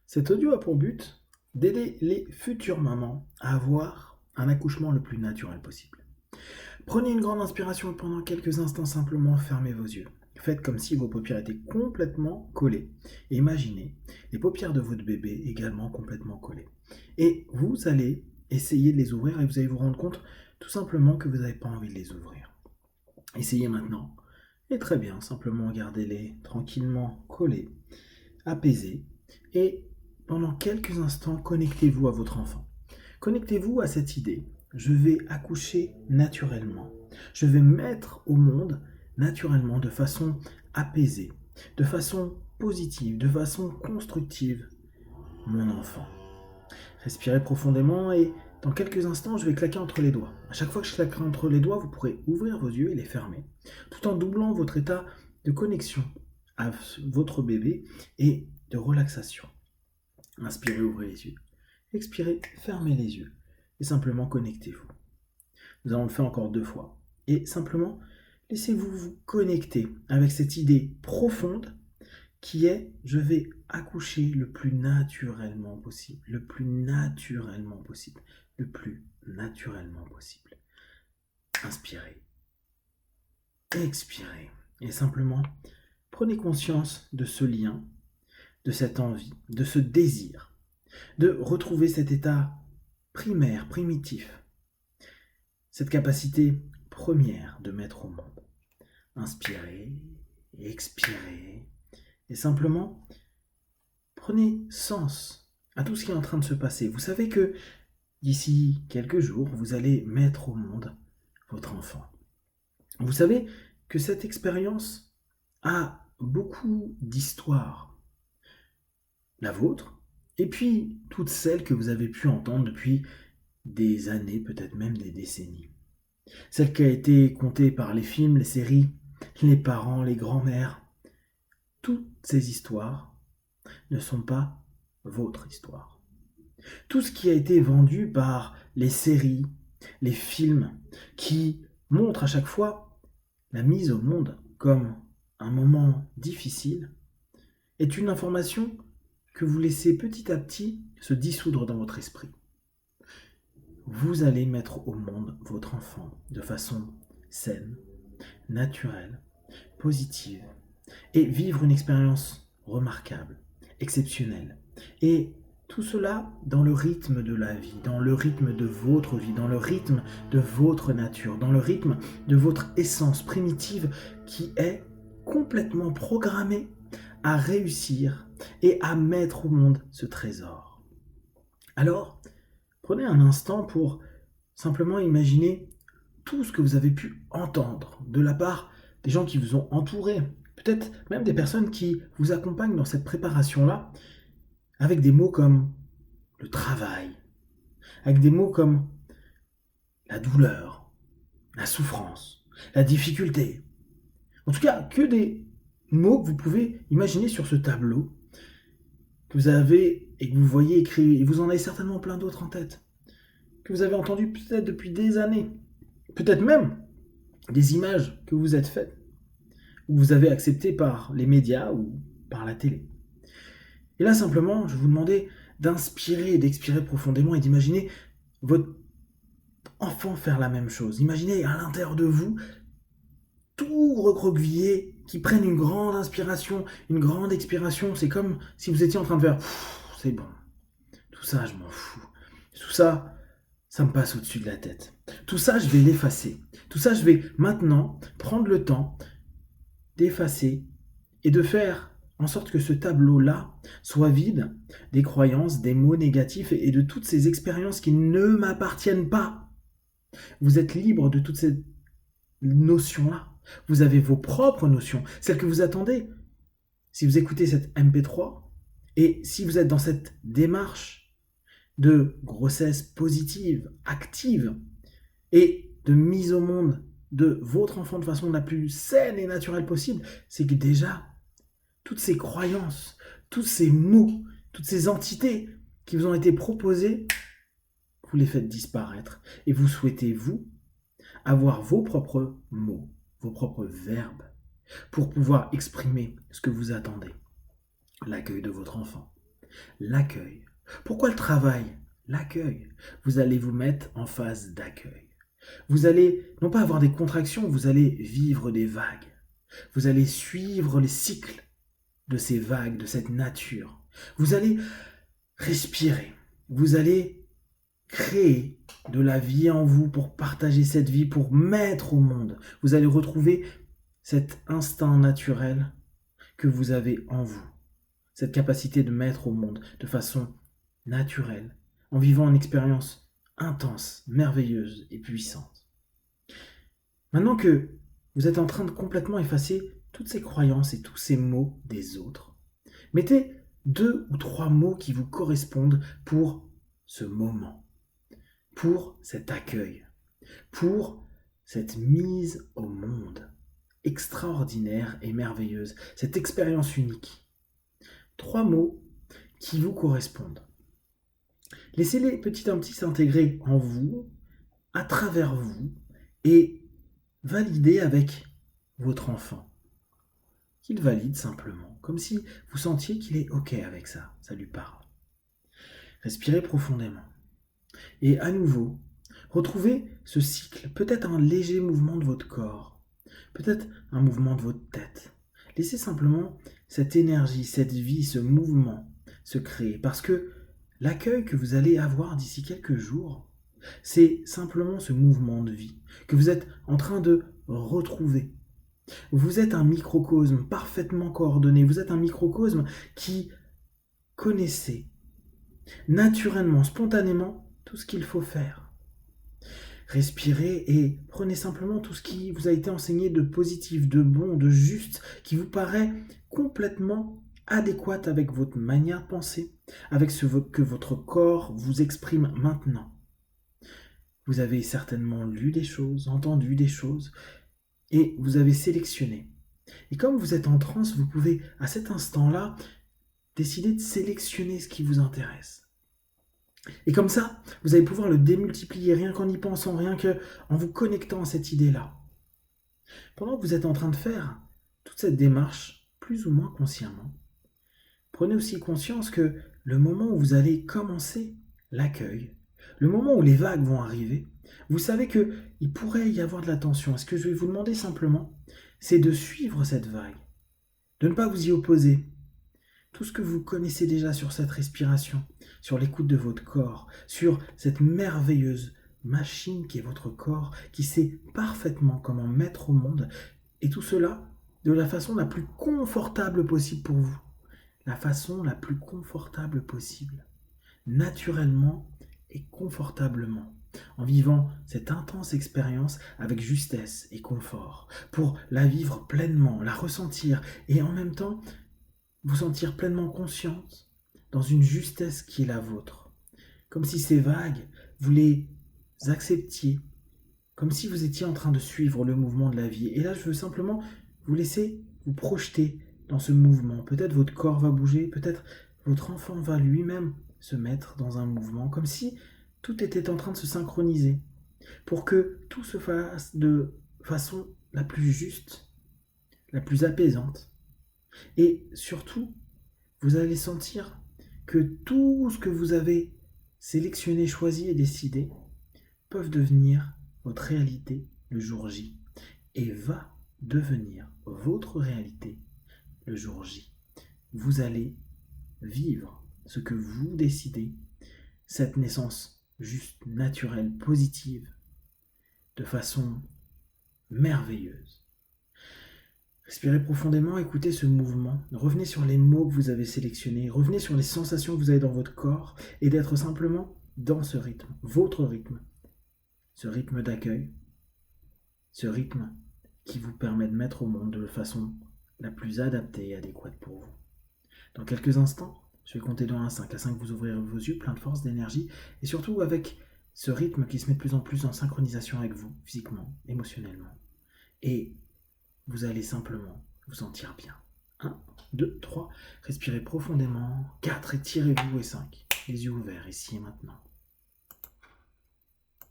Cet audio a pour but d'aider les futures mamans à avoir un accouchement le plus naturel possible. Prenez une grande inspiration et pendant quelques instants simplement fermez vos yeux. Faites comme si vos paupières étaient complètement collées. Et imaginez les paupières de votre bébé également complètement collées. Et vous allez essayer de les ouvrir et vous allez vous rendre compte tout simplement que vous n'avez pas envie de les ouvrir. Essayez maintenant. Et très bien, simplement gardez-les tranquillement collés, apaisés. Et pendant quelques instants, connectez-vous à votre enfant. Connectez-vous à cette idée. Je vais accoucher naturellement. Je vais mettre au monde naturellement, de façon apaisée, de façon positive, de façon constructive, mon enfant. Respirez profondément et dans quelques instants, je vais claquer entre les doigts. À chaque fois que je claquerai entre les doigts, vous pourrez ouvrir vos yeux et les fermer, tout en doublant votre état de connexion à votre bébé et de relaxation. Inspirez, ouvrez les yeux. Expirez, fermez les yeux. Et simplement connectez-vous. Nous allons le faire encore 2 fois. Et simplement, laissez-vous vous connecter avec cette idée profonde qui est je vais accoucher le plus naturellement possible. Le plus naturellement possible. Le plus naturellement possible. Inspirez. Expirez. Et simplement, prenez conscience de ce lien, de cette envie, de ce désir, de retrouver cet état primaire, primitif, cette capacité première de mettre au monde. Inspirez, expirez, et simplement prenez sens à tout ce qui est en train de se passer. Vous savez que d'ici quelques jours, vous allez mettre au monde votre enfant. Vous savez que cette expérience a beaucoup d'histoires. La vôtre, et puis toutes celles que vous avez pu entendre depuis des années, peut-être même des décennies. Celle qui a été contée par les films, les séries, les parents, les grands-mères. Toutes ces histoires ne sont pas votre histoire. Tout ce qui a été vendu par les séries, les films, qui montrent à chaque fois la mise au monde comme un moment difficile, est une information que vous laissez petit à petit se dissoudre dans votre esprit. Vous allez mettre au monde votre enfant de façon saine, naturelle, positive, et vivre une expérience remarquable, exceptionnelle. Et tout cela dans le rythme de la vie, dans le rythme de votre vie, dans le rythme de votre nature, dans le rythme de votre essence primitive qui est complètement programmée à réussir et à mettre au monde ce trésor. Alors, prenez un instant pour simplement imaginer tout ce que vous avez pu entendre de la part des gens qui vous ont entouré, peut-être même des personnes qui vous accompagnent dans cette préparation-là, avec des mots comme le travail, avec des mots comme la douleur, la souffrance, la difficulté. En tout cas, que des mots que vous pouvez imaginer sur ce tableau que vous avez et que vous voyez écrit, et vous en avez certainement plein d'autres en tête, que vous avez entendu peut-être depuis des années, peut-être même des images que vous êtes faites, ou vous avez acceptées par les médias ou par la télé. Et là, simplement, je vous demandais d'inspirer et d'expirer profondément et d'imaginer votre enfant faire la même chose. Imaginez à l'intérieur de vous tout recroquevillé, qui prenne une grande inspiration, une grande expiration. C'est comme si vous étiez en train de faire c'est bon, tout ça, je m'en fous. Tout ça, ça me passe au-dessus de la tête. Tout ça, je vais l'effacer. Tout ça, je vais maintenant prendre le temps d'effacer et de faire en sorte que ce tableau-là soit vide des croyances, des mots négatifs et de toutes ces expériences qui ne m'appartiennent pas. Vous êtes libre de toutes ces notions-là. Vous avez vos propres notions, celles que vous attendez. Si vous écoutez cette MP3 et si vous êtes dans cette démarche de grossesse positive, active et de mise au monde de votre enfant de façon la plus saine et naturelle possible, c'est que déjà, toutes ces croyances, tous ces mots, toutes ces entités qui vous ont été proposées, vous les faites disparaître. Et vous souhaitez, vous, avoir vos propres mots, vos propres verbes, pour pouvoir exprimer ce que vous attendez. L'accueil de votre enfant, L'accueil. Pourquoi le travail? L'accueil. Vous allez vous mettre en phase d'accueil. Vous allez non pas avoir des contractions, vous allez vivre des vagues. Vous allez suivre les cycles de ces vagues, de cette nature. Vous allez respirer. Vous allez créer de la vie en vous pour partager cette vie, pour mettre au monde. Vous allez retrouver cet instinct naturel que vous avez en vous. Cette capacité de mettre au monde de façon naturelle, en vivant une expérience intense, merveilleuse et puissante. Maintenant que vous êtes en train de complètement effacer toutes ces croyances et tous ces mots des autres, mettez 2 ou 3 mots qui vous correspondent pour ce moment, pour cet accueil, pour cette mise au monde extraordinaire et merveilleuse, cette expérience unique. 3 mots qui vous correspondent. Laissez-les petit à petit s'intégrer en vous, à travers vous, et valider avec votre enfant. Qu'il valide simplement, comme si vous sentiez qu'il est OK avec ça, ça lui parle. Respirez profondément. Et à nouveau, retrouvez ce cycle, peut-être un léger mouvement de votre corps, peut-être un mouvement de votre tête. Laissez simplement cette énergie, cette vie, ce mouvement se créer, parce que l'accueil que vous allez avoir d'ici quelques jours, c'est simplement ce mouvement de vie que vous êtes en train de retrouver. Vous êtes un microcosme parfaitement coordonné, vous êtes un microcosme qui connaissait naturellement, spontanément, tout ce qu'il faut faire. Respirez et prenez simplement tout ce qui vous a été enseigné de positif, de bon, de juste, qui vous paraît complètement adéquat avec votre manière de penser, avec ce que votre corps vous exprime maintenant. Vous avez certainement lu des choses, entendu des choses, et vous avez sélectionné. Et comme vous êtes en transe, vous pouvez, à cet instant-là, décider de sélectionner ce qui vous intéresse. Et comme ça, vous allez pouvoir le démultiplier, rien qu'en y pensant, rien qu'en vous connectant à cette idée-là. Pendant que vous êtes en train de faire toute cette démarche, plus ou moins consciemment, prenez aussi conscience que le moment où vous allez commencer l'accueil, le moment où les vagues vont arriver, vous savez qu'il pourrait y avoir de la tension. Et ce que je vais vous demander simplement, c'est de suivre cette vague, de ne pas vous y opposer. Tout ce que vous connaissez déjà sur cette respiration, sur l'écoute de votre corps, sur cette merveilleuse machine qui est votre corps, qui sait parfaitement comment mettre au monde, et tout cela de la façon la plus confortable possible pour vous. La façon la plus confortable possible, naturellement et confortablement, en vivant cette intense expérience avec justesse et confort, pour la vivre pleinement, la ressentir, et en même temps vous sentir pleinement consciente dans une justesse qui est la vôtre. Comme si ces vagues, vous les acceptiez, comme si vous étiez en train de suivre le mouvement de la vie. Et là, je veux simplement vous laisser vous projeter dans ce mouvement. Peut-être votre corps va bouger, peut-être votre enfant va lui-même se mettre dans un mouvement, comme si tout était en train de se synchroniser, pour que tout se fasse de façon la plus juste, la plus apaisante. Et surtout, vous allez sentir que tout ce que vous avez sélectionné, choisi et décidé peuvent devenir votre réalité le jour J et va devenir votre réalité le jour J. Vous allez vivre ce que vous décidez, cette naissance juste, naturelle, positive, de façon merveilleuse. Respirez profondément, écoutez ce mouvement, revenez sur les mots que vous avez sélectionnés, revenez sur les sensations que vous avez dans votre corps et d'être simplement dans ce rythme, votre rythme, ce rythme d'accueil, ce rythme qui vous permet de mettre au monde de façon la plus adaptée et adéquate pour vous. Dans quelques instants, je vais compter de 1 à 5. À 5, vous ouvrirez vos yeux, plein de force, d'énergie, et surtout avec ce rythme qui se met de plus en plus en synchronisation avec vous, physiquement, émotionnellement. Et vous allez simplement vous sentir bien. 1, 2, 3, respirez profondément. 4, étirez-vous, et 5, les yeux ouverts, ici et maintenant.